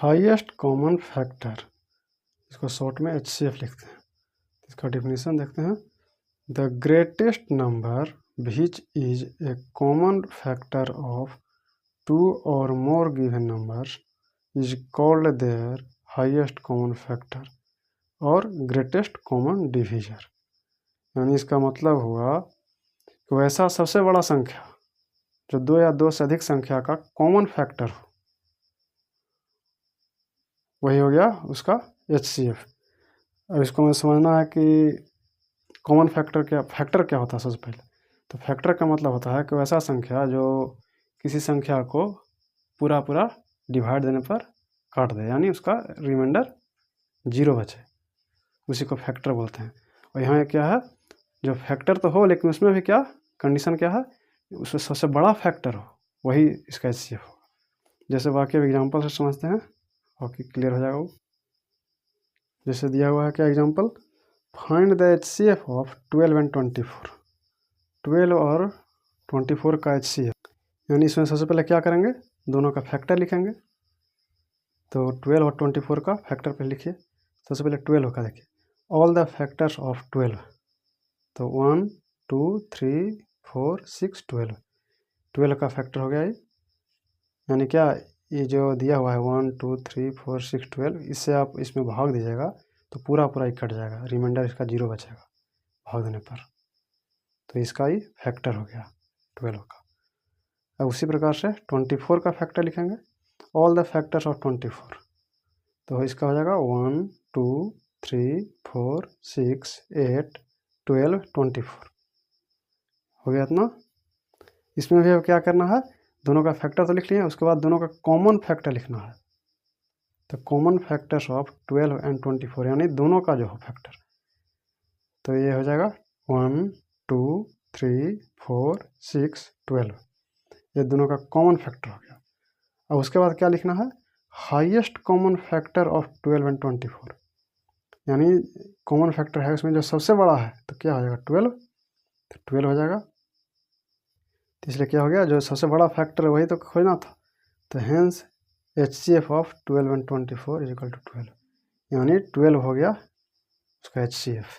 Highest common factor, इसको short में HCF लिखते हैं। इसका डिफिनीशन देखते हैं। The greatest number which is a common factor of 2 or more given numbers is called their highest common factor और greatest common divisor. यानी इसका मतलब हुआ कि वैसा सबसे बड़ा संख्या जो 2 या 2 से अधिक संख्या का कॉमन फैक्टर हो, वही हो गया उसका HCF। अब इसको हमें समझना है कि कॉमन फैक्टर क्या होता है। सबसे पहले तो फैक्टर का मतलब होता है कि वैसा संख्या जो किसी संख्या को पूरा डिवाइड देने पर काट दे, यानी उसका रिमाइंडर 0 बचे, उसी को फैक्टर बोलते हैं। और यहाँ क्या है, जो फैक्टर तो हो लेकिन उसमें भी क्या कंडीशन क्या है, उसमें सबसे बड़ा फैक्टर हो, वही इसका HCF हो। जैसे वाक्य एग्जाम्पल से समझते हैं, बाकी क्लियर हो जाएगा वो। जैसे दिया हुआ है क्या example, find the HCF of 12 and 24। 12 और 24 का HCF, यानी इसमें सबसे पहले क्या करेंगे, दोनों का फैक्टर लिखेंगे। तो 12 और 24 का फैक्टर पे लिखिए। सबसे पहले 12 का देखिए, ऑल द फैक्टर्स ऑफ 12। तो 1 2 3 4 6 12, 12 का फैक्टर हो गया ये। यानी क्या, ये जो दिया हुआ है 1 2 3 4 6 12, इससे आप इसमें भाग दीजिएगा तो पूरा ही कट जाएगा, रिमाइंडर इसका 0 बचेगा भाग देने पर। तो इसका ही फैक्टर हो गया 12 का। अब उसी प्रकार से 24 का फैक्टर लिखेंगे, ऑल द फैक्टर्स ऑफ 24। तो इसका हो जाएगा 1 2 3 4 6 8 12 24, हो गया इतना। इसमें भी अब क्या करना है, दोनों का फैक्टर तो लिख लिया, उसके बाद दोनों का कॉमन फैक्टर लिखना है। तो कॉमन फैक्टर्स ऑफ 12 and 24, यानी दोनों का जो हो फैक्टर, तो ये हो जाएगा 1 2 3 4 6 12, ये दोनों का कॉमन फैक्टर हो गया। अब उसके बाद क्या लिखना है, highest common factor of 12 and 24, यानी कॉमन फैक्टर है उसमें जो सबसे बड़ा है, तो क्या हो जाएगा 12, तो 12 हो जाएगा। तो इसलिए क्या हो गया, जो सबसे बड़ा फैक्टर वही तो खोजना था। तो hence HCF of 12 and 24 is equal to 12, यानी 12 हो गया उसका HCF।